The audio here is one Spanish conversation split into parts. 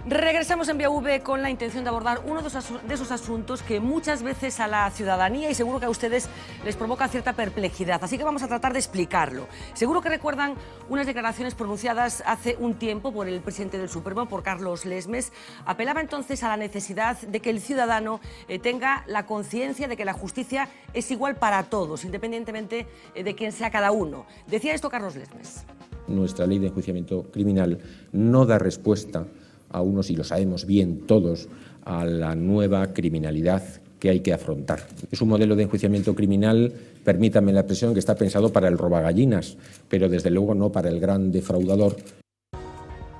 Regresamos en Vía V con la intención de abordar uno de esos asuntos que muchas veces a la ciudadanía y seguro que a ustedes les provoca cierta perplejidad. Así que vamos a tratar de explicarlo. Seguro que recuerdan unas declaraciones pronunciadas hace un tiempo por el presidente del Supremo, por Carlos Lesmes. Apelaba entonces a la necesidad de que el ciudadano tenga la conciencia de que la justicia es igual para todos, independientemente de quién sea cada uno. Decía esto Carlos Lesmes. Nuestra ley de enjuiciamiento criminal no da respuesta a unos, y lo sabemos bien todos, a la nueva criminalidad que hay que afrontar. Es un modelo de enjuiciamiento criminal, permítanme la expresión, que está pensado para el robagallinas, pero desde luego no para el gran defraudador.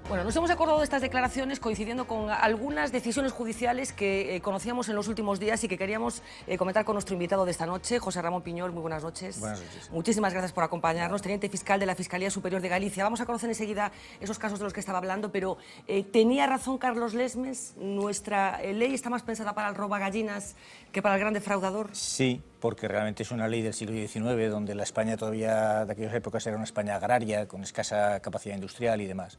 Bueno, nos hemos acordado de estas declaraciones coincidiendo con algunas decisiones judiciales que conocíamos en los últimos días y que queríamos comentar con nuestro invitado de esta noche, José Ramón Piñol. Muy buenas noches. Buenas noches. Muchísimas gracias por acompañarnos, teniente fiscal de la Fiscalía Superior de Galicia. Vamos a conocer enseguida esos casos de los que estaba hablando, pero ¿tenía razón Carlos Lesmes? ¿Nuestra ley está más pensada para el robagallinas que para el gran defraudador? Sí, porque realmente es una ley del siglo XIX, donde la España todavía de aquellas épocas era una España agraria, con escasa capacidad industrial y demás,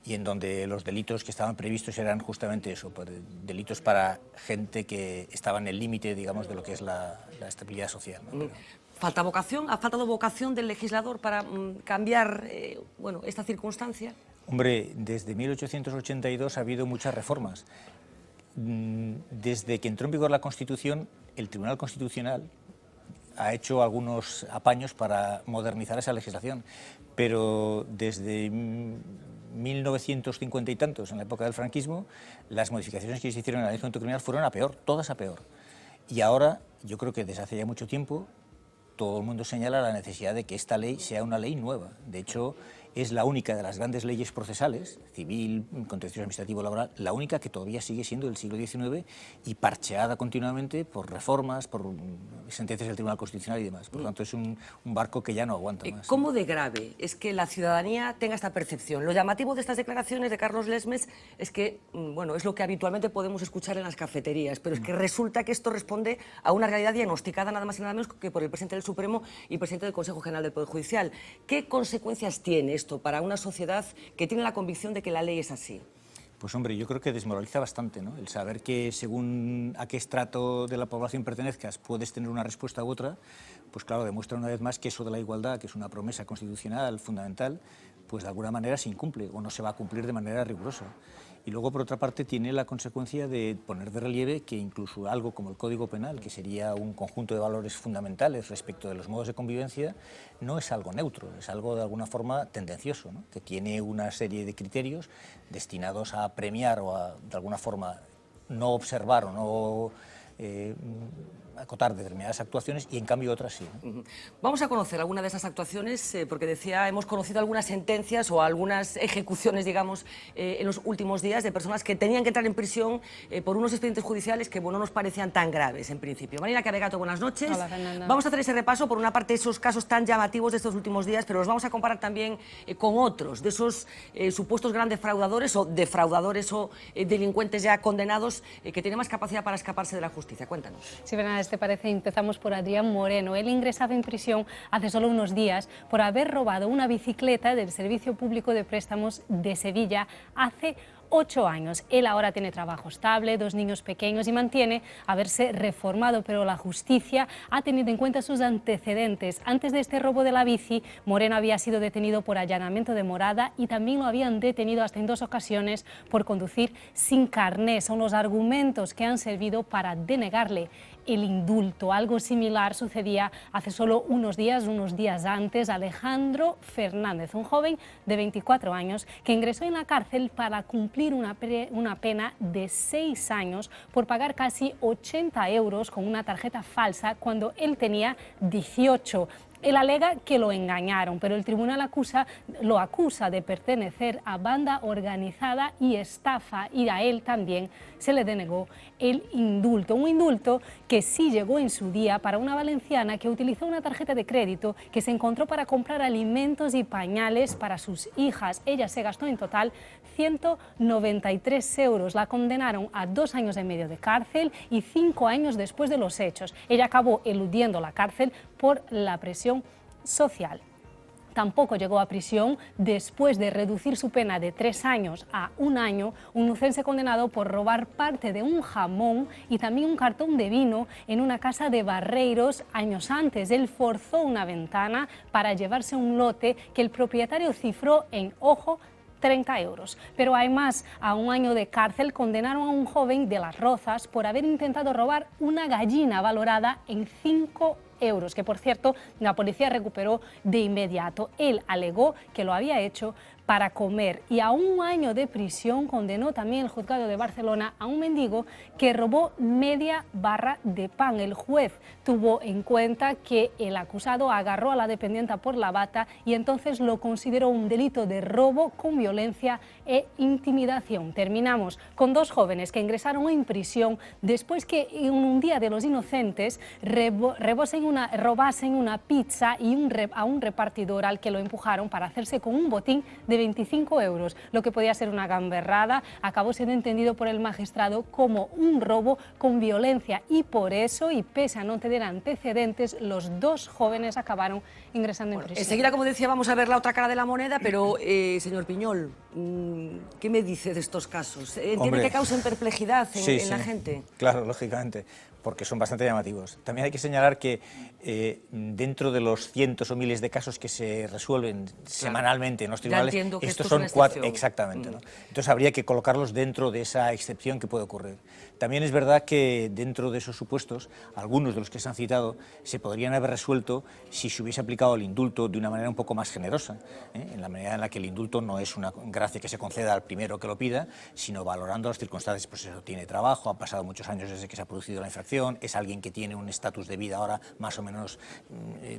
y en donde los delitos que estaban previstos eran justamente eso, delitos para gente que estaba en el límite, digamos, de lo que es la estabilidad social, ¿no? ¿Falta vocación? ¿Ha faltado vocación del legislador para cambiar bueno, esta circunstancia? Hombre, desde 1882 ha habido muchas reformas. Desde que entró en vigor la Constitución, el Tribunal Constitucional ha hecho algunos apaños para modernizar esa legislación, pero desde 1950 y tantos, en la época del franquismo, las modificaciones que se hicieron en la ley de enjuiciamiento criminal fueron a peor, todas a peor. Y ahora, yo creo que desde hace ya mucho tiempo, todo el mundo señala la necesidad de que esta ley sea una ley nueva. De hecho, es la única de las grandes leyes procesales, civil, contencioso administrativo, laboral, la única que todavía sigue siendo del siglo XIX y parcheada continuamente por reformas, por sentencias del Tribunal Constitucional y demás. Por lo tanto, es un barco que ya no aguanta más. ¿Cómo de grave es que la ciudadanía tenga esta percepción? Lo llamativo de estas declaraciones de Carlos Lesmes es que, bueno, es lo que habitualmente podemos escuchar en las cafeterías, pero es que resulta que esto responde a una realidad diagnosticada nada más y nada menos que por el presidente del Supremo y presidente del Consejo General del Poder Judicial. ¿Qué consecuencias tiene esto para una sociedad que tiene la convicción de que la ley es así? Pues hombre, yo creo que desmoraliza bastante, ¿no? El saber que según a qué estrato de la población pertenezcas puedes tener una respuesta u otra, pues claro, demuestra una vez más que eso de la igualdad, que es una promesa constitucional fundamental, pues de alguna manera se incumple o no se va a cumplir de manera rigurosa. Y luego, por otra parte, tiene la consecuencia de poner de relieve que incluso algo como el Código Penal, que sería un conjunto de valores fundamentales respecto de los modos de convivencia, no es algo neutro, es algo de alguna forma tendencioso, ¿no? Que tiene una serie de criterios destinados a premiar o a, de alguna forma, no observar o no acotar determinadas actuaciones y en cambio otras sí, ¿no? Vamos a conocer alguna de esas actuaciones porque decía, hemos conocido algunas sentencias o algunas ejecuciones, digamos, en los últimos días de personas que tenían que entrar en prisión por unos expedientes judiciales que bueno, no nos parecían tan graves en principio. Marina Cabegato, buenas noches. Hola, Fernanda. Vamos a hacer ese repaso por una parte de esos casos tan llamativos de estos últimos días, pero los vamos a comparar también con otros de esos supuestos grandes defraudadores o delincuentes ya condenados que tienen más capacidad para escaparse de la justicia. Cuéntanos. Sí, Fernanda, ¿te parece? Empezamos por Adrián Moreno. Él ingresado en prisión hace solo unos días por haber robado una bicicleta del Servicio Público de Préstamos de Sevilla hace 8 años. Él ahora tiene trabajo estable, 2 niños pequeños y mantiene haberse reformado, pero la justicia ha tenido en cuenta sus antecedentes. Antes de este robo de la bici, Moreno había sido detenido por allanamiento de morada y también lo habían detenido hasta en 2 ocasiones por conducir sin carné. Son los argumentos que han servido para denegarle el indulto. Algo similar sucedía hace solo unos días antes, a Alejandro Fernández, un joven de 24 años que ingresó en la cárcel para cumplir una pena de 6 años por pagar casi 80 euros con una tarjeta falsa cuando él tenía 18. Él alega que lo engañaron, pero el tribunal lo acusa de pertenecer a banda organizada y estafa, y a él también se le denegó el indulto. Un indulto que sí llegó en su día para una valenciana que utilizó una tarjeta de crédito que se encontró para comprar alimentos y pañales para sus hijas. Ella se gastó en total 193 euros. La condenaron a 2 años y medio de cárcel y 5 años después de los hechos. Ella acabó eludiendo la cárcel por la presión social. Tampoco llegó a prisión. Después de reducir su pena de 3 años a 1 año, un nucense condenado por robar parte de un jamón y también un cartón de vino en una casa de Barreiros años antes. Él forzó una ventana para llevarse un lote que el propietario cifró en, ojo, 30 euros. Pero además, a 1 año de cárcel condenaron a un joven de Las Rozas por haber intentado robar una gallina valorada en 5 euros, que por cierto la policía recuperó de inmediato. Él alegó que lo había hecho para comer, y a 1 año de prisión condenó también el juzgado de Barcelona a un mendigo que robó media barra de pan. El juez tuvo en cuenta que el acusado agarró a la dependienta por la bata y entonces lo consideró un delito de robo con violencia e intimidación. Terminamos con 2 jóvenes que ingresaron en prisión después que en un día de los inocentes robasen una pizza y a un repartidor al que lo empujaron para hacerse con un botín de 25 euros. Lo que podía ser una gamberrada acabó siendo entendido por el magistrado como un robo con violencia, y por eso, y pese a no tener antecedentes, los 2 jóvenes acabaron ingresando en prisión. Enseguida, como decía, vamos a ver la otra cara de la moneda, pero señor Piñol, ¿qué me dice de estos casos? ¿Entiende que causen perplejidad en la gente? Claro, lógicamente, porque son bastante llamativos. También hay que señalar que dentro de los cientos o miles de casos que se resuelven semanalmente en los tribunales, estos son 4, exactamente, ¿no? Entonces habría que colocarlos dentro de esa excepción que puede ocurrir. También es verdad que dentro de esos supuestos, algunos de los que se han citado se podrían haber resuelto si se hubiese aplicado el indulto de una manera un poco más generosa, en la medida en la que el indulto no es una gracia que se conceda al primero que lo pida, sino valorando las circunstancias. Pues eso, tiene trabajo, han pasado muchos años desde que se ha producido la infracción, es alguien que tiene un estatus de vida ahora más o menos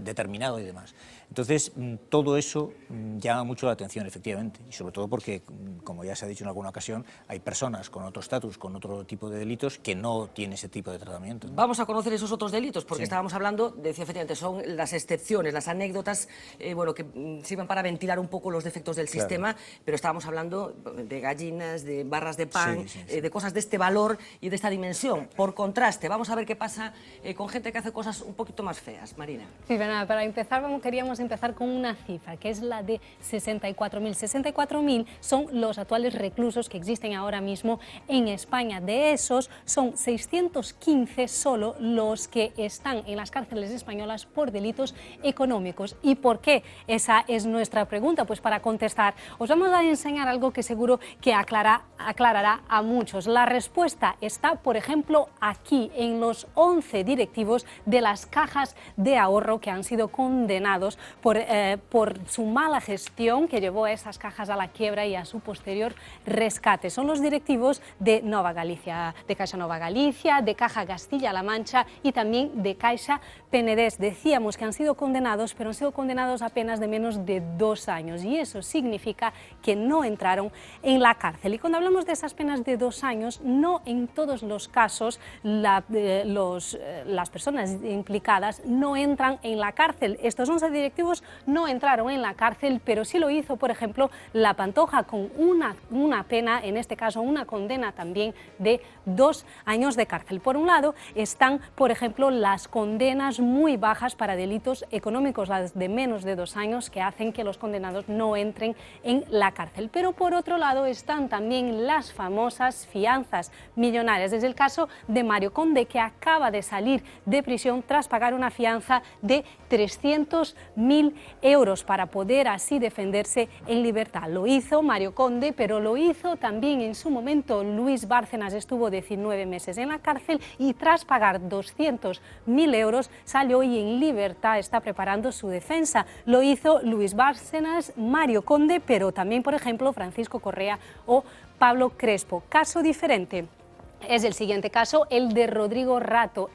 determinado y demás. Entonces, todo eso llama mucho la atención, efectivamente, y sobre todo porque, como ya se ha dicho en alguna ocasión, hay personas con otro estatus, con otro tipo de delitos que no tienen ese tipo de tratamiento, ¿no? Vamos a conocer esos otros delitos, porque estábamos hablando, decía efectivamente, son las excepciones, las anécdotas, bueno, que sirven para ventilar un poco los defectos del sistema, pero estábamos hablando de gallinas, de barras de pan, de cosas de este valor y de esta dimensión. Por contraste, vamos a ver qué pasa con gente que hace cosas un poquito más feas. Marina. Sí, nada, para empezar, queríamos empezar con una cifra, que es la de 64.000. 64.000 son los actuales reclusos que existen ahora mismo en España. De esos, son 615 solo los que están en las cárceles españolas por delitos económicos. ¿Y por qué? Esa es nuestra pregunta. Pues para contestar, os vamos a enseñar algo que seguro que aclarará a muchos. La respuesta está, por ejemplo, aquí, en los 11 directivos de las cajas de ahorro que han sido condenados por su mala gestión que llevó a esas cajas a la quiebra y a su posterior rescate. Son los directivos de Nova Galicia, de Caixa Nova Galicia, de Caja Castilla-La Mancha y también de Caixa Penedés. Decíamos que han sido condenados, pero han sido condenados a penas de menos de 2 años, y eso significa que no entraron en la cárcel. Y cuando hablamos de esas penas de 2 años, no en todos los casos las personas implicadas no entran en la cárcel. Estos 11 directivos no entraron en la cárcel, pero sí lo hizo, por ejemplo, La Pantoja, con una pena, en este caso una condena también de 2 años de cárcel. Por un lado están, por ejemplo, las condenas muy bajas para delitos económicos, las de menos de 2 años, que hacen que los condenados no entren en la cárcel. Pero por otro lado están también las famosas fianzas millonarias. Es el caso de Mario Conde, que acaba de salir de prisión tras pagar una fianza de 300.000 euros para poder así defenderse en libertad. Lo hizo Mario Conde, pero lo hizo también en su momento Luis Bárcenas. Estuvo 19 meses en la cárcel y tras pagar 200.000 euros salió y en libertad está preparando su defensa. Lo hizo Luis Bárcenas, Mario Conde, pero también, por ejemplo, Francisco Correa o Pablo Crespo. Caso diferente es el siguiente caso, el de Rodrigo Rato.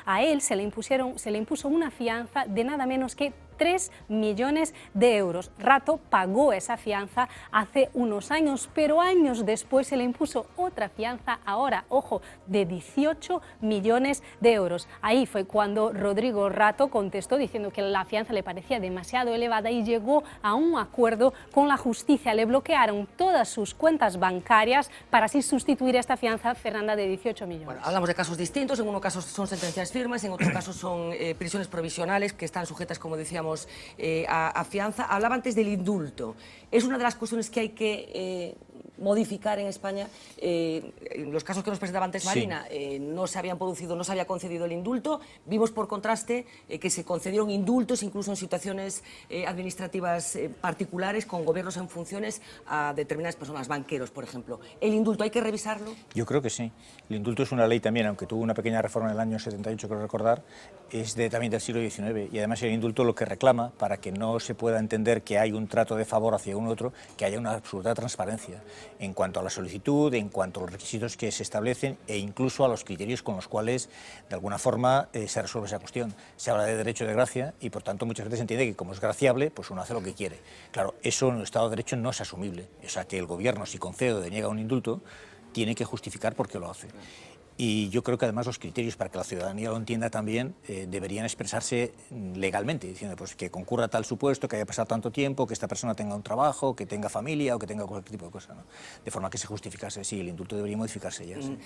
A él se le impuso una fianza de nada menos que 3 millones de euros. Rato pagó esa fianza hace unos años, pero años después se le impuso otra fianza, ahora, ojo, de 18 millones de euros. Ahí fue cuando Rodrigo Rato contestó diciendo que la fianza le parecía demasiado elevada y llegó a un acuerdo con la justicia. Le bloquearon todas sus cuentas bancarias para así sustituir esta fianza, Fernanda, de 18 millones. Bueno, hablamos de casos distintos, en unos casos son sentencias firmes, en otros casos son prisiones provisionales que están sujetas, como decíamos, años a fianza. Hablaba antes del indulto. Es una de las cuestiones que hay que modificar en España. En los casos que nos presentaba antes Marina, no se habían producido, no se había concedido el indulto. Vimos por contraste que se concedieron indultos incluso en situaciones administrativas particulares con gobiernos en funciones a determinadas personas, banqueros, por ejemplo. ¿El indulto hay que revisarlo? Yo creo que sí. El indulto es una ley también, aunque tuvo una pequeña reforma en el año 78, creo recordar, es también del siglo XIX. Y además el indulto lo que reclama, para que no se pueda entender que hay un trato de favor hacia uno u otro, que haya una absoluta transparencia en cuanto a la solicitud, en cuanto a los requisitos que se establecen e incluso a los criterios con los cuales, de alguna forma, se resuelve esa cuestión. Se habla de derecho de gracia y, por tanto, muchas veces se entiende que como es graciable, pues uno hace lo que quiere. Claro, eso en el Estado de Derecho no es asumible. O sea, que el gobierno, si concede o deniega un indulto, tiene que justificar por qué lo hace. Y yo creo que además los criterios para que la ciudadanía lo entienda también deberían expresarse legalmente, diciendo pues, que concurra tal supuesto, que haya pasado tanto tiempo, que esta persona tenga un trabajo, que tenga familia o que tenga cualquier tipo de cosa, ¿no? De forma que se justificase, sí, el indulto debería modificarse ya. Sí.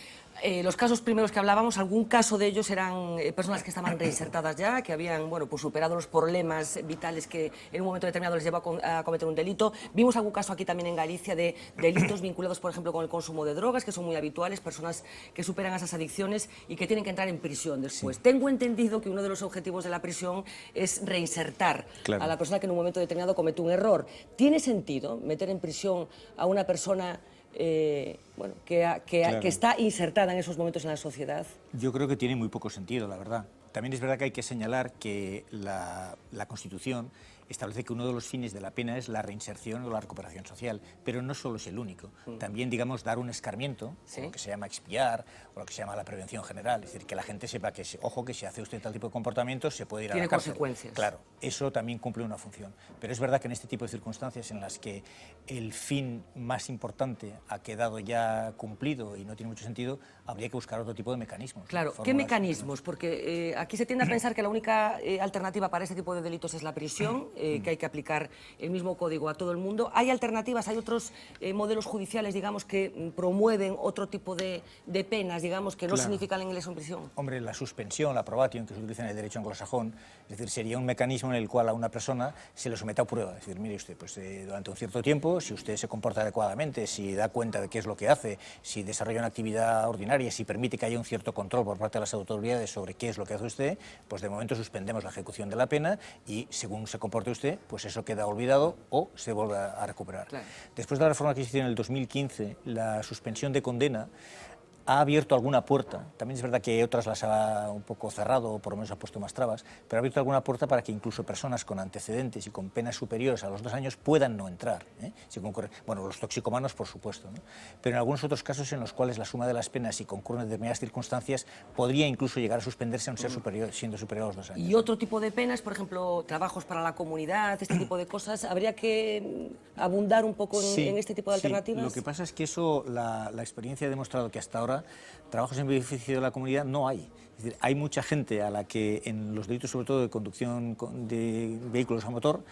Los casos primeros que hablábamos, algún caso de ellos eran personas que estaban reinsertadas ya, que habían pues superado los problemas vitales que en un momento determinado les llevó a cometer un delito. Vimos algún caso aquí también en Galicia de delitos vinculados, por ejemplo, con el consumo de drogas, que son muy habituales, personas que superan esas adicciones y que tienen que entrar en prisión después. Sí. Tengo entendido que uno de los objetivos de la prisión es reinsertar a la persona que en un momento determinado cometió un error. ¿Tiene sentido meter en prisión a una persona bueno, que está insertada en esos momentos en la sociedad? Yo creo que tiene muy poco sentido, la verdad. También es verdad que hay que señalar que la Constitución establece que uno de los fines de la pena es la reinserción o la recuperación social, pero no solo es el único. También, digamos, dar un escarmiento, ¿sí?, lo que se llama expiar, o lo que se llama la prevención general, es decir, que la gente sepa que, ojo, que si hace usted tal tipo de comportamientos se puede ir a la cárcel. Tiene consecuencias. Claro, eso también cumple una función. Pero es verdad que en este tipo de circunstancias en las que el fin más importante ha quedado ya cumplido y no tiene mucho sentido, habría que buscar otro tipo de mecanismos. Claro, ¿qué mecanismos? Porque aquí se tiende a pensar que la única alternativa para este tipo de delitos es la prisión, que hay que aplicar el mismo código a todo el mundo. ¿Hay alternativas? ¿Hay otros modelos judiciales, digamos, que promueven otro tipo de penas, digamos, que no significan el ingreso en prisión? Hombre, la suspensión, la probation, que se utiliza en el derecho anglosajón, es decir, sería un mecanismo en el cual a una persona se le somete a prueba. Es decir, mire usted, pues durante un cierto tiempo, si usted se comporta adecuadamente, si da cuenta de qué es lo que hace, si desarrolla una actividad ordinaria, si permite que haya un cierto control por parte de las autoridades sobre qué es lo que hace usted, pues de momento suspendemos la ejecución de la pena y según se comporte usted, pues eso queda olvidado o se vuelve a recuperar. Claro. Después de la reforma que se hizo en el 2015, la suspensión de condena ha abierto alguna puerta. También es verdad que otras las ha un poco cerrado o por lo menos ha puesto más trabas, pero ha abierto alguna puerta para que incluso personas con antecedentes y con penas superiores a los 2 años puedan no entrar, si concurre, bueno, los toxicomanos por supuesto, ¿no? Pero en algunos otros casos en los cuales la suma de las penas, si concurren en determinadas circunstancias, podría incluso llegar a suspenderse aun siendo superior a los 2 años. Y otro tipo de penas, por ejemplo, trabajos para la comunidad, este tipo de cosas, ¿habría que abundar un poco en este tipo de alternativas? Lo que pasa es que eso, la experiencia ha demostrado que hasta ahora trabajos en beneficio de la comunidad no hay. Es decir, hay mucha gente a la que en los delitos, sobre todo de conducción de vehículos a motor,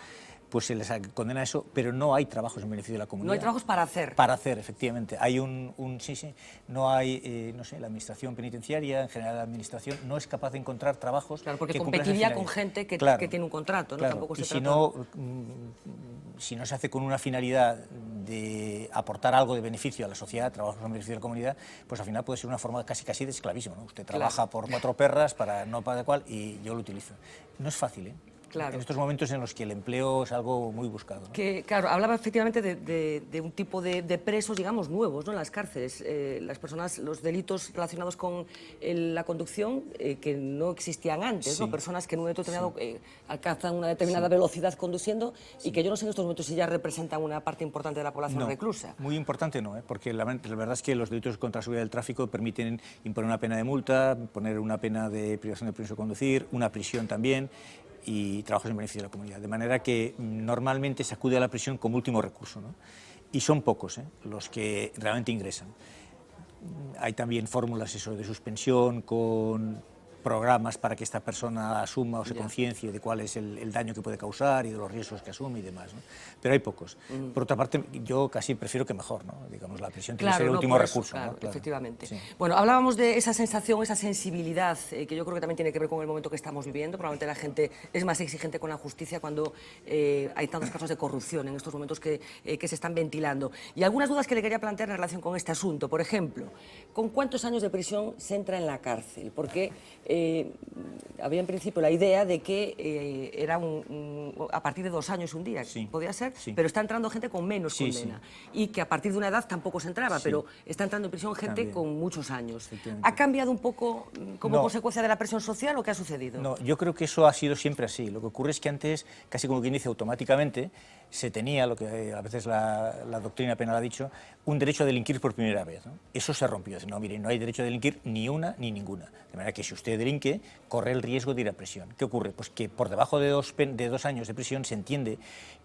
pues se les condena eso, pero no hay trabajos en beneficio de la comunidad. No hay trabajos para hacer. Para hacer, efectivamente. Hay no hay, no sé, la administración penitenciaria, en general la administración, no es capaz de encontrar trabajos. Claro, porque competiría con gente que tiene un contrato, ¿no? Claro. Tampoco y se trata... si no se hace con una finalidad de aportar algo de beneficio a la sociedad, trabajos en beneficio de la comunidad, pues al final puede ser una forma casi de esclavismo, ¿no? Usted trabaja por 4 perras para no pagar cual y yo lo utilizo. No es fácil, ¿eh? Claro. En estos momentos en los que el empleo es algo muy buscado, ¿no? Claro, hablaba efectivamente de un tipo de presos, digamos, nuevos, ¿no?, en las cárceles. Las personas, los delitos relacionados con la conducción que no existían antes, ¿no? Personas que en un momento determinado alcanzan una determinada velocidad conduciendo y que yo no sé en estos momentos si ya representan una parte importante de la población reclusa. Muy importante no, porque la verdad es que los delitos contra la seguridad del tráfico permiten imponer una pena de multa, poner una pena de privación de permiso de conducir, una prisión también, y trabajos en beneficio de la comunidad, de manera que normalmente se acude a la prisión como último recurso, ¿no? Y son pocos los que realmente ingresan. Hay también fórmulas de suspensión con programas para que esta persona asuma o se conciencie de cuál es el daño que puede causar y de los riesgos que asume y demás, ¿no? Pero hay pocos. Por otra parte, yo casi prefiero que mejor, ¿no? Digamos, la prisión tiene que ser el último recurso. Claro, ¿no? Claro. Efectivamente. Sí. Bueno, hablábamos de esa sensación, esa sensibilidad, que yo creo que también tiene que ver con el momento que estamos viviendo. Probablemente la gente es más exigente con la justicia cuando hay tantos casos de corrupción en estos momentos que se están ventilando. Y algunas dudas que le quería plantear en relación con este asunto. Por ejemplo, ¿con cuántos años de prisión se entra en la cárcel? Porque había en principio la idea de que era a partir de 2 años un día, Sí. podía ser, Sí. pero está entrando gente con menos Sí, condena. Y que a partir de una edad tampoco se entraba, Sí. pero está entrando en prisión gente También. con muchos años. Efectivamente. ¿Ha cambiado un poco como No. consecuencia de la presión social o qué ha sucedido? No, yo creo que eso ha sido siempre así. Lo que ocurre es que antes, casi como quien dice automáticamente, se tenía, lo que a veces la doctrina penal ha dicho, un derecho a delinquir por primera vez, ¿no? Eso se rompió. No, mire, no hay derecho a delinquir ni una ni ninguna. De manera que si usted delinque, corre el riesgo de ir a prisión. ¿Qué ocurre? Pues que por debajo de 2 años de prisión se entiende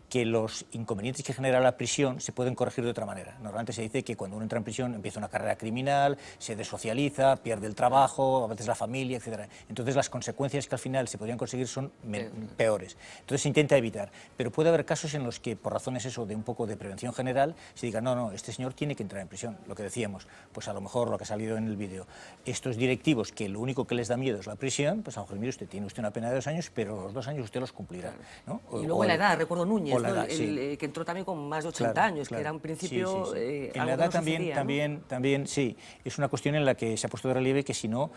que los inconvenientes que genera la prisión se pueden corregir de otra manera. Normalmente se dice que cuando uno entra en prisión empieza una carrera criminal, se desocializa, pierde el trabajo, a veces la familia, etc. Entonces las consecuencias que al final se podrían conseguir son peores. Entonces se intenta evitar. Pero puede haber casos en los que, por razones eso de un poco de prevención general, se diga, no, este señor tiene que entrar en prisión. Lo que decíamos, pues a lo mejor lo que ha salido en el vídeo, estos directivos que lo único que les da miedo es la prisión, pues a lo mejor, mire, tiene usted una pena de 2 años, pero los 2 años usted los cumplirá, ¿no? Y luego la edad, recuerdo Núñez, la edad, que entró también con más de 80 años, que era un principio... Sí, sí, sí. En algo la que edad no sucedía, también, sí, es una cuestión en la que se ha puesto de relieve que si no,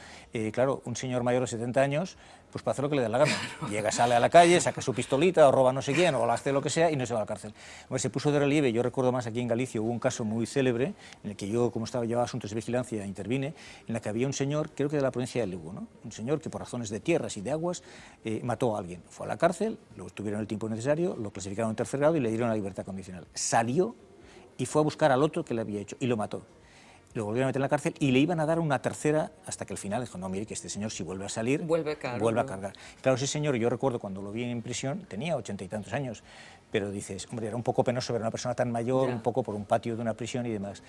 claro, un señor mayor de 70 años, pues puede hacer lo que le dé la gana. Llega, sale a la calle, saca su pistolita, o roba no sé quién, o hace lo que sea y no se va a la cárcel. Bueno, se puso de relieve, yo recuerdo más aquí en Galicia, hubo un caso muy célebre, en el que yo, como llevaba asuntos de vigilancia, intervine, en la que había un señor, creo que de la provincia de Lugo, ¿no? Un señor que por razones de tierras y de aguas mató a alguien. Fue a la cárcel, lo tuvieron el tiempo necesario, lo clasificaron en tercer grado y le dieron la libertad condicional. Salió y fue a buscar al otro que le había hecho y lo mató. Lo volvieron a meter en la cárcel y le iban a dar una tercera hasta que al final dijo, no, mire, que este señor si vuelve a salir, vuelve a cargar. Claro, ese señor, yo recuerdo cuando lo vi en prisión, tenía 80 y tantos años, pero dices, hombre, era un poco penoso ver a una persona tan mayor, un poco por un patio de una prisión y demás.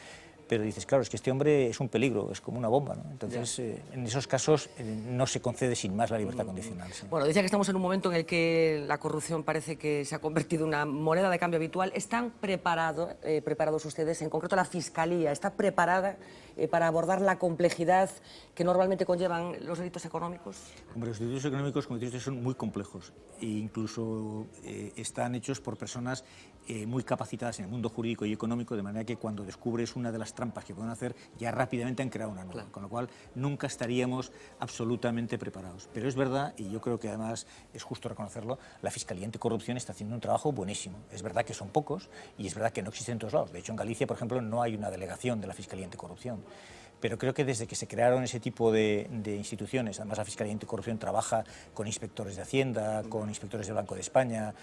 Pero dices, claro, es que este hombre es un peligro, es como una bomba, ¿no? Entonces, en esos casos no se concede sin más la libertad condicional. Sí. Bueno, decía que estamos en un momento en el que la corrupción parece que se ha convertido en una moneda de cambio habitual. ¿Están preparados ustedes, en concreto la Fiscalía, está preparada para abordar la complejidad que normalmente conllevan los delitos económicos? Hombre, los delitos económicos, como dices, son muy complejos e incluso están hechos por personas muy capacitadas en el mundo jurídico y económico, de manera que cuando descubres una de las trampas que pueden hacer, ya rápidamente han creado una nueva, claro. Con lo cual nunca estaríamos absolutamente preparados. Pero es verdad, y yo creo que además es justo reconocerlo, la Fiscalía Anticorrupción está haciendo un trabajo buenísimo. Es verdad que son pocos y es verdad que no existen en todos lados. De hecho, en Galicia, por ejemplo, no hay una delegación de la Fiscalía Anticorrupción. Pero creo que desde que se crearon ese tipo de instituciones, además la Fiscalía Anticorrupción trabaja con inspectores de Hacienda, con inspectores del Banco de España,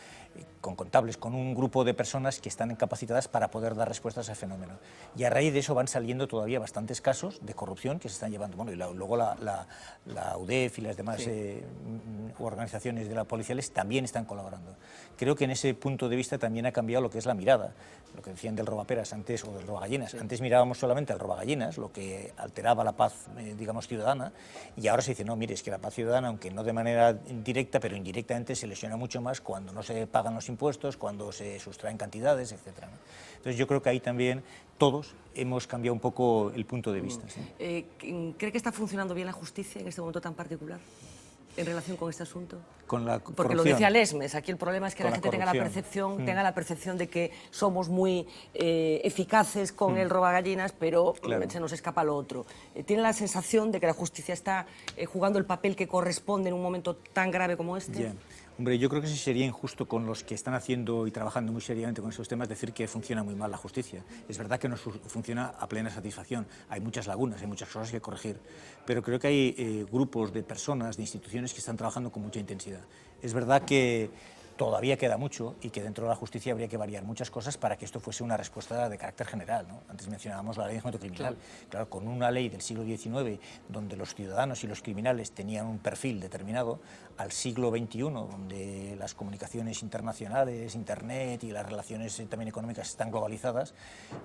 con contables, con un grupo de personas que están capacitadas para poder dar respuestas a ese fenómeno. Y a raíz de eso van saliendo todavía bastantes casos de corrupción que se están llevando. Bueno, y luego la UDEF y las demás organizaciones de la policiales también están colaborando. Creo que en ese punto de vista también ha cambiado lo que es la mirada, lo que decían del robaperas antes o del robagallinas. Antes mirábamos solamente al robagallinas, lo que alteraba la paz, digamos, ciudadana, y ahora se dice, no, mire, es que la paz ciudadana, aunque no de manera directa, pero indirectamente se lesiona mucho más cuando no se pagan los impuestos, cuando se sustraen cantidades, etc. ¿no? Entonces yo creo que ahí también todos hemos cambiado un poco el punto de vista. ¿Sí? ¿Cree que está funcionando bien la justicia en este momento tan particular en relación con este asunto? Con la Porque corrupción. lo decía Lesmes, aquí el problema es que la gente tenga corrupción. la percepción de que somos muy eficaces con el robagallinas, pero se nos escapa lo otro. ¿Tiene la sensación de que la justicia está jugando el papel que corresponde en un momento tan grave como este? Yeah. Hombre, yo creo que sí sería injusto con los que están haciendo y trabajando muy seriamente con estos temas decir que funciona muy mal la justicia. Es verdad que no funciona a plena satisfacción, hay muchas lagunas, hay muchas cosas que corregir, pero creo que hay grupos de personas, de instituciones que están trabajando con mucha intensidad. Es verdad que todavía queda mucho y que dentro de la justicia habría que variar muchas cosas para que esto fuese una respuesta de carácter general, ¿no? Antes mencionábamos la ley de enjuiciamiento criminal. Claro, con una ley del siglo XIX donde los ciudadanos y los criminales tenían un perfil determinado, al siglo XXI, donde las comunicaciones internacionales, Internet y las relaciones también económicas están globalizadas,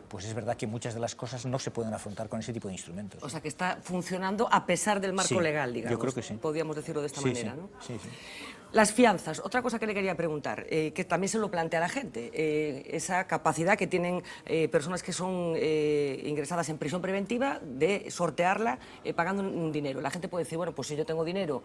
pues es verdad que muchas de las cosas no se pueden afrontar con ese tipo de instrumentos. O sea, que está funcionando a pesar del marco legal, digamos. Yo creo que sí. Podríamos decirlo de esta manera, ¿no? Sí, sí. Las fianzas, otra cosa que le quería preguntar, que también se lo plantea la gente, esa capacidad que tienen personas que son ingresadas en prisión preventiva de sortearla pagando un dinero. La gente puede decir, bueno, pues si yo tengo dinero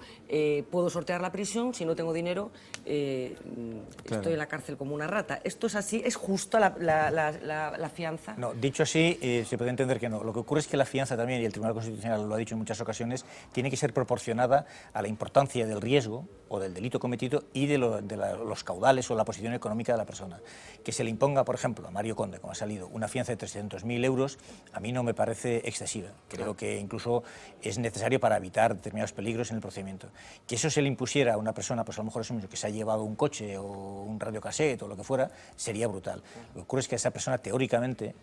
puedo sortear la prisión, si no tengo dinero estoy en la cárcel como una rata. ¿Esto es así? ¿Es justa la fianza? No, dicho así, se puede entender que no. Lo que ocurre es que la fianza también, y el Tribunal Constitucional lo ha dicho en muchas ocasiones, tiene que ser proporcionada a la importancia del riesgo o del delito cometido y de los caudales o la posición económica de la persona. Que se le imponga, por ejemplo, a Mario Conde, como ha salido, una fianza de 300.000 euros, a mí no me parece excesiva. Creo que incluso es necesario para evitar determinados peligros en el procedimiento. Que eso se le impusiera a una persona, pues a lo mejor es que se ha llevado un coche o un radiocassette o lo que fuera, sería brutal. Lo que ocurre es que a esa persona, teóricamente,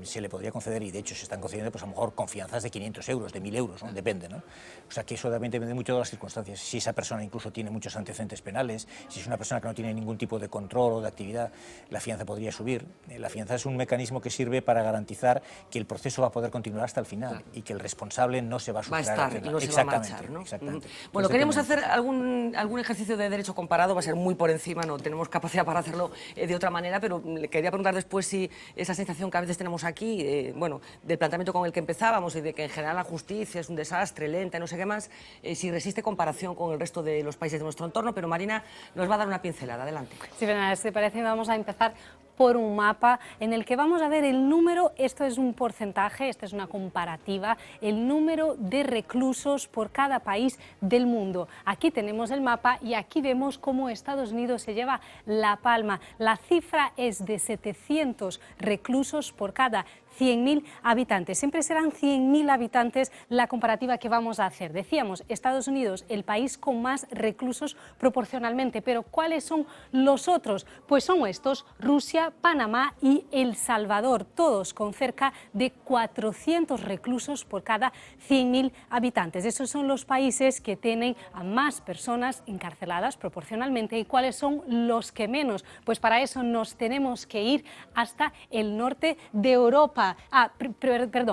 se le podría conceder, y de hecho se están concediendo, pues a lo mejor con fianzas de 500 euros, de 1.000 euros, ¿no? Depende, ¿no? O sea que eso también depende mucho de las circunstancias. Si esa persona incluso tiene muchos antecedentes penales, si es una persona que no tiene ningún tipo de control o de actividad, la fianza podría subir. La fianza es un mecanismo que sirve para garantizar que el proceso va a poder continuar hasta el final y que el responsable no se va a sufrir. Va a estar y no se va a marchar, ¿no? Exactamente. Bueno, queremos hacer algún ejercicio de derecho comparado, va a ser muy por encima, no tenemos capacidad para hacerlo de otra manera, pero le quería preguntar después si esa sensación que a veces tenemos aquí, bueno, del planteamiento con el que empezábamos y de que en general la justicia es un desastre, lenta, no sé qué más, si resiste comparación con el resto de los países de nuestro entorno, pero Marina nos va a dar una pincelada. Adelante. Sí, Fernanda, si te parece, vamos a empezar por un mapa en el que vamos a ver el número, esto es un porcentaje, esta es una comparativa, el número de reclusos por cada país del mundo. Aquí tenemos el mapa y aquí vemos cómo Estados Unidos se lleva la palma. La cifra es de 700 reclusos por cada 100.000 habitantes. Siempre serán 100.000 habitantes la comparativa que vamos a hacer. Decíamos, Estados Unidos, el país con más reclusos proporcionalmente, pero ¿cuáles son los otros? Pues son estos, Rusia, Panamá y El Salvador, todos con cerca de 400 reclusos por cada 100.000 habitantes. Esos son los países que tienen a más personas encarceladas proporcionalmente. ¿Y cuáles son los que menos? Pues para eso nos tenemos que ir hasta el norte de Europa.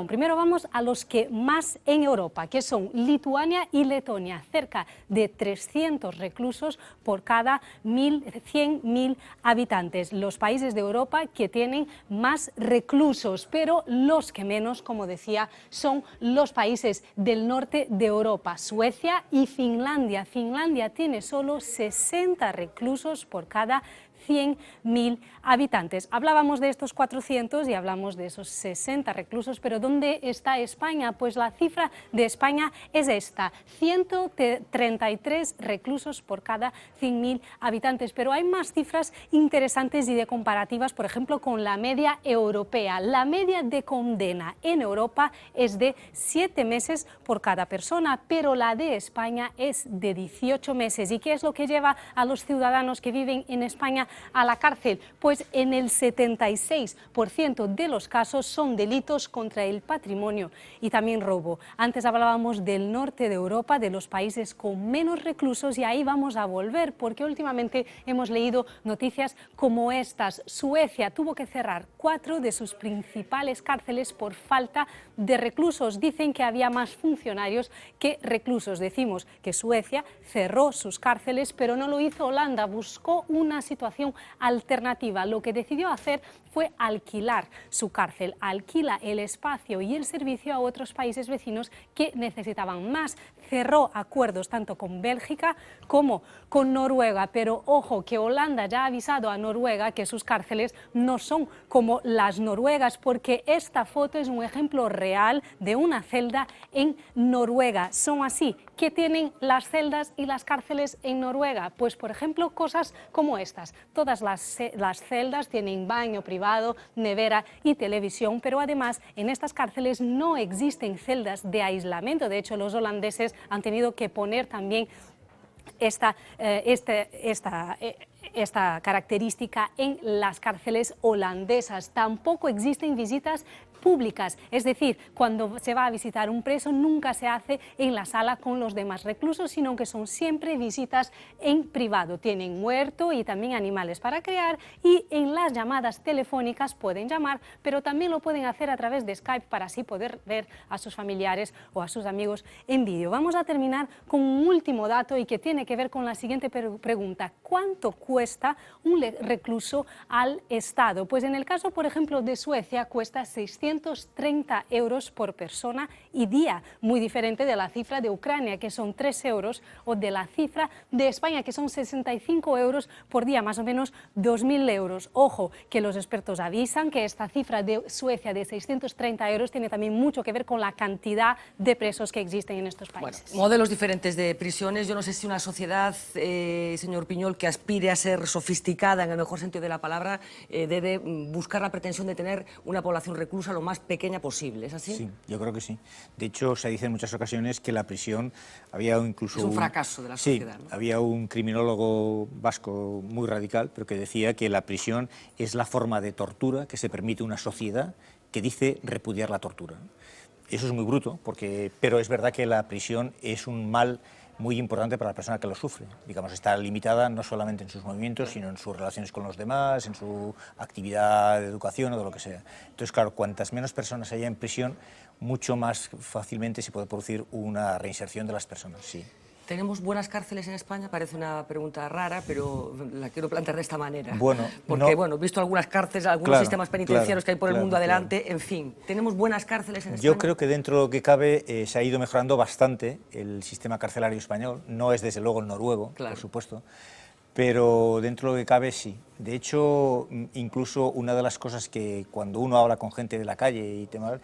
Primero vamos a los que más en Europa, que son Lituania y Letonia, cerca de 300 reclusos por cada 100.000 habitantes. Los países de Europa que tienen más reclusos, pero los que menos, como decía, son los países del norte de Europa, Suecia y Finlandia. Finlandia tiene solo 60 reclusos por cada 100.000 habitantes. Hablábamos de estos 400 y hablamos de esos 60 reclusos, pero ¿dónde está España? Pues la cifra de España es esta, 133 reclusos por cada 100.000 habitantes, pero hay más cifras interesantes y de comparativas, por ejemplo, con la media europea. La media de condena en Europa es de 7 meses por cada persona, pero la de España es de 18 meses. ¿Y qué es lo que lleva a los ciudadanos que viven en España a la cárcel? Pues en el 76% de los casos son delitos contra el patrimonio y también robo. Antes hablábamos del norte de Europa, de los países con menos reclusos, y ahí vamos a volver porque últimamente hemos leído noticias como estas. Suecia tuvo que cerrar 4 de sus principales cárceles por falta de reclusos. Dicen que había más funcionarios que reclusos. Decimos que Suecia cerró sus cárceles, pero no lo hizo Holanda, buscó una situación alternativa. Lo que decidió hacer fue alquilar su cárcel, alquila el espacio y el servicio a otros países vecinos que necesitaban más. Cerró acuerdos tanto con Bélgica como con Noruega, pero ojo que Holanda ya ha avisado a Noruega que sus cárceles no son como las noruegas, porque esta foto es un ejemplo real de una celda en Noruega. Son así. ¿Qué tienen las celdas y las cárceles en Noruega? Pues, por ejemplo, cosas como estas. Todas las celdas tienen baño privado, nevera y televisión, pero además en estas cárceles no existen celdas de aislamiento. De hecho, los holandeses han tenido que poner también esta característica en las cárceles holandesas. Tampoco existen visitas públicas, es decir, cuando se va a visitar un preso nunca se hace en la sala con los demás reclusos, sino que son siempre visitas en privado. Tienen huerto y también animales para criar, y en las llamadas telefónicas pueden llamar, pero también lo pueden hacer a través de Skype para así poder ver a sus familiares o a sus amigos en vídeo. Vamos a terminar con un último dato y que tiene que ver con la siguiente pregunta: ¿cuánto cuesta un recluso al Estado? Pues en el caso, por ejemplo, de Suecia, cuesta 630 euros por persona y día, muy diferente de la cifra de Ucrania, que son 3 euros, o de la cifra de España, que son 65 euros por día, más o menos 2.000 euros. Ojo, que los expertos avisan que esta cifra de Suecia de 630 euros tiene también mucho que ver con la cantidad de presos que existen en estos países. Bueno, modelos diferentes de prisiones. Yo no sé si una sociedad, señor Piñol, que aspire a ser sofisticada en el mejor sentido de la palabra, debe buscar la pretensión de tener una población reclusa lo más pequeña posible. ¿Es así? Sí, yo creo que sí. De hecho, se dice en muchas ocasiones que la prisión había incluso... Es un fracaso de la sociedad, ¿no? Había un criminólogo vasco muy radical, pero que decía que la prisión es la forma de tortura que se permite una sociedad que dice repudiar la tortura. Eso es muy bruto, pero es verdad que la prisión es un mal muy importante para la persona que lo sufre. Digamos, está limitada no solamente en sus movimientos, sino en sus relaciones con los demás, en su actividad de educación o de lo que sea. Entonces, claro, cuantas menos personas haya en prisión, mucho más fácilmente se puede producir una reinserción de las personas, sí. ¿Tenemos buenas cárceles en España? Parece una pregunta rara, pero la quiero plantear de esta manera. Bueno, porque, no, bueno, he visto algunas cárceles, algunos claro, sistemas penitenciarios que hay por el mundo claro. adelante, en fin. ¿Tenemos buenas cárceles en España? Yo creo que dentro de lo que cabe se ha ido mejorando bastante el sistema carcelario español. No es desde luego el noruego, por supuesto, pero dentro de lo que cabe sí. De hecho, incluso una de las cosas que cuando uno habla con gente de la calle y temas,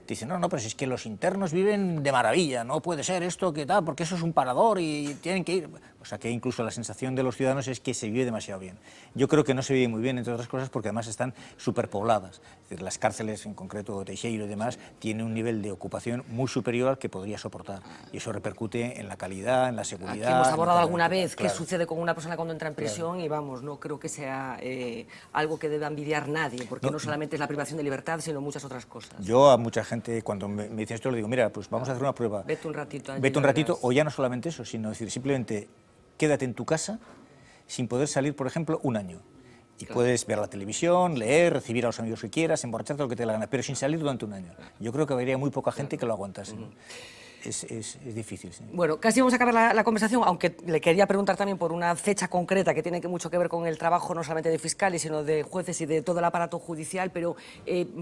dicen, no, pero si es que los internos viven de maravilla, no puede ser esto, que tal, porque eso es un parador y tienen que ir... O sea, que incluso la sensación de los ciudadanos es que se vive demasiado bien. Yo creo que no se vive muy bien, entre otras cosas, porque además están superpobladas. Es decir, las cárceles, en concreto Teixeiro y demás, tienen un nivel de ocupación muy superior al que podría soportar. Y eso repercute en la calidad, en la seguridad... Aquí hemos abordado alguna vez qué sucede con una persona cuando entra en prisión y vamos, no creo que sea algo que deba envidiar nadie, porque no solamente es la privación de libertad, sino muchas otras cosas. Yo a mucha gente, cuando me dicen esto, le digo, mira, pues vamos a hacer una prueba. Vete un ratito. Vete un ratito, o ya no solamente eso, sino decir, simplemente quédate en tu casa sin poder salir, por ejemplo, un año. Y puedes ver la televisión, leer, recibir a los amigos que quieras, emborracharte, lo que te dé la gana, pero sin salir durante un año. Yo creo que habría muy poca gente que lo aguantase. Es difícil, sí. Bueno, casi vamos a acabar la conversación, aunque le quería preguntar también por una fecha concreta que tiene mucho que ver con el trabajo no solamente de fiscales, sino de jueces y de todo el aparato judicial, pero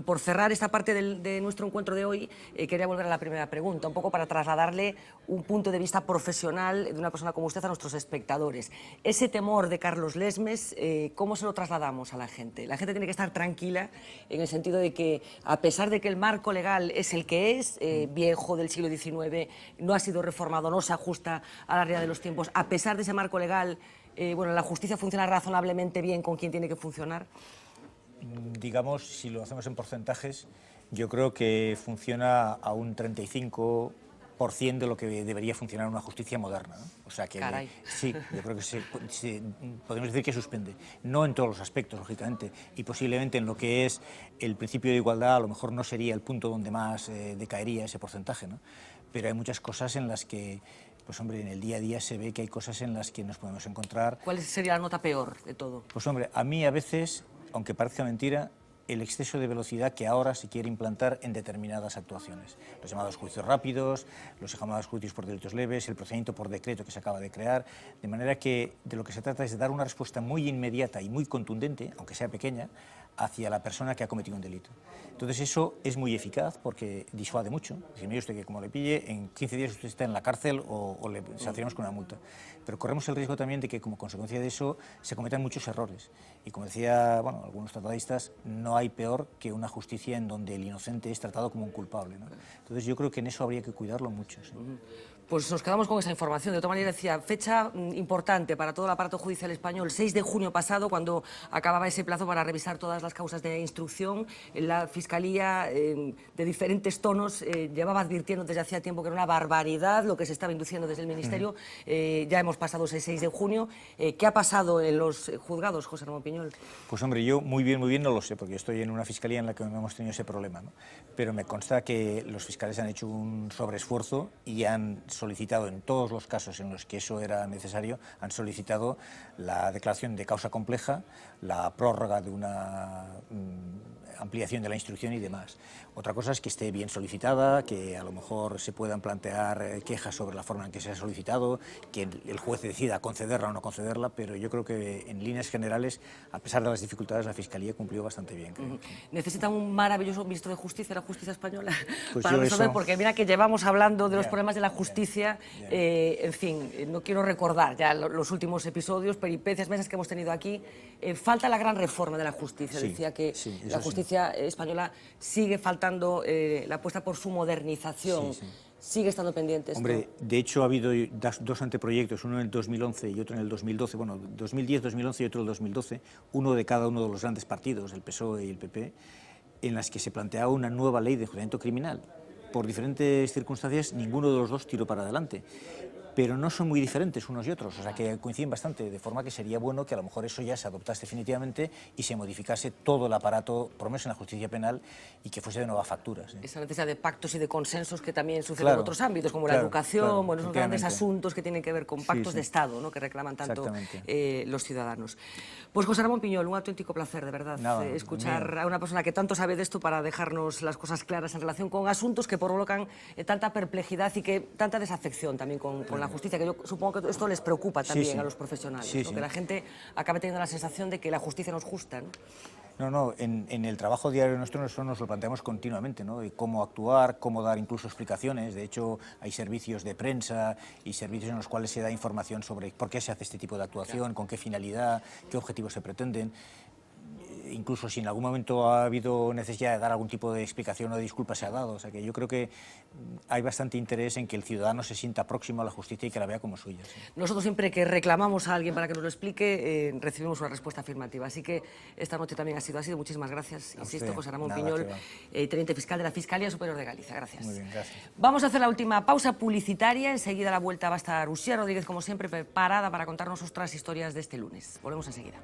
por cerrar esta parte de nuestro encuentro de hoy, quería volver a la primera pregunta, un poco para trasladarle un punto de vista profesional de una persona como usted a nuestros espectadores. Ese temor de Carlos Lesmes, ¿cómo se lo trasladamos a la gente? La gente tiene que estar tranquila en el sentido de que, a pesar de que el marco legal es el que es, viejo, del siglo XIX, no ha sido reformado, no se ajusta a la realidad de los tiempos, a pesar de ese marco legal, bueno, la justicia funciona razonablemente bien con quien tiene que funcionar. Digamos, si lo hacemos en porcentajes, yo creo que funciona a un 35% de lo que debería funcionar una justicia moderna, ¿no? O sea que sí, yo creo que podemos decir que suspende. No en todos los aspectos, lógicamente, y posiblemente en lo que es el principio de igualdad a lo mejor no sería el punto donde más decaería ese porcentaje, ¿no? Pero hay muchas cosas en las que, pues hombre, en el día a día se ve que hay cosas en las que nos podemos encontrar. ¿Cuál sería la nota peor de todo? Pues hombre, a mí a veces, aunque parezca mentira, el exceso de velocidad que ahora se quiere implantar en determinadas actuaciones. Los llamados juicios rápidos, los llamados juicios por delitos leves, el procedimiento por decreto que se acaba de crear, de manera que de lo que se trata es de dar una respuesta muy inmediata y muy contundente, aunque sea pequeña, hacia la persona que ha cometido un delito. Entonces eso es muy eficaz porque disuade mucho. Si mire usted que como le pille, en 15 días usted está en la cárcel o le sancionamos con una multa. Pero corremos el riesgo también de que como consecuencia de eso se cometan muchos errores. Y como decía, bueno, algunos tratadistas, no hay peor que una justicia en donde el inocente es tratado como un culpable, ¿no? Entonces yo creo que en eso habría que cuidarlo mucho. ¿Sí? Pues nos quedamos con esa información. De todas maneras, decía, fecha importante para todo el aparato judicial español, 6 de junio pasado, cuando acababa ese plazo para revisar todas las causas de instrucción. La Fiscalía, de diferentes tonos, llevaba advirtiendo desde hacía tiempo que era una barbaridad lo que se estaba induciendo desde el Ministerio. Ya hemos pasado ese 6 de junio. ¿Qué ha pasado en los juzgados, José Ramón Piñol? Pues hombre, yo muy bien no lo sé, porque estoy en una fiscalía en la que no hemos tenido ese problema, ¿no? Pero me consta que los fiscales han hecho un sobreesfuerzo y han solicitado, en todos los casos en los que eso era necesario, han solicitado la declaración de causa compleja, la prórroga de una ampliación de la instrucción y demás. Otra cosa es que esté bien solicitada, que a lo mejor se puedan plantear quejas sobre la forma en que se ha solicitado, que el juez decida concederla o no concederla, pero yo creo que en líneas generales, a pesar de las dificultades, la Fiscalía cumplió bastante bien. Creo. Necesita un maravilloso ministro de Justicia, la justicia española, pues para resolver, eso... porque mira que llevamos hablando de los problemas de la justicia, en fin, no quiero recordar ya los últimos episodios, peripecias, mesas que hemos tenido aquí. Falta la gran reforma de la justicia, decía que la justicia española sigue faltando la apuesta por su modernización. ¿Sigue estando pendiente esto? Hombre, de hecho ha habido dos anteproyectos, uno en el 2011 y otro en el 2012, bueno, 2010, 2011 y otro en el 2012, uno de cada uno de los grandes partidos, el PSOE y el PP, en las que se planteaba una nueva ley de enjuiciamiento criminal. Por diferentes circunstancias, ninguno de los dos tiró para adelante. Pero no son muy diferentes unos y otros, o sea que coinciden bastante, de forma que sería bueno que a lo mejor eso ya se adoptase definitivamente y se modificase todo el aparato promovido en la justicia penal y que fuese de nueva factura. ¿Sí? Esa necesidad de pactos y de consensos que también sucede en otros ámbitos, como la educación, bueno, esos grandes asuntos que tienen que ver con pactos de Estado, ¿no?, que reclaman tanto los ciudadanos. Pues José Ramón Piñol, un auténtico placer, de verdad, escuchar a una persona que tanto sabe de esto para dejarnos las cosas claras en relación con asuntos que provocan tanta perplejidad y que tanta desafección también con la justicia, que yo supongo que esto les preocupa también a los profesionales, ¿no? Que la gente acabe teniendo la sensación de que la justicia no es justa, ¿no? No, en el trabajo diario nuestro eso nos lo planteamos continuamente, ¿no? De cómo actuar, cómo dar incluso explicaciones. De hecho, hay servicios de prensa y servicios en los cuales se da información sobre por qué se hace este tipo de actuación, con qué finalidad, qué objetivos se pretenden. Incluso si en algún momento ha habido necesidad de dar algún tipo de explicación o de disculpa, se ha dado. O sea que yo creo que hay bastante interés en que el ciudadano se sienta próximo a la justicia y que la vea como suya. ¿Sí? Nosotros siempre que reclamamos a alguien para que nos lo explique, recibimos una respuesta afirmativa. Así que esta noche también ha sido así. Muchísimas gracias, insisto, José Ramón Piñol, teniente fiscal de la Fiscalía Superior de Galicia. Gracias. Muy bien, gracias. Vamos a hacer la última pausa publicitaria. Enseguida a la vuelta va a estar Uxía Rodríguez, como siempre, preparada para contarnos otras historias de este lunes. Volvemos enseguida.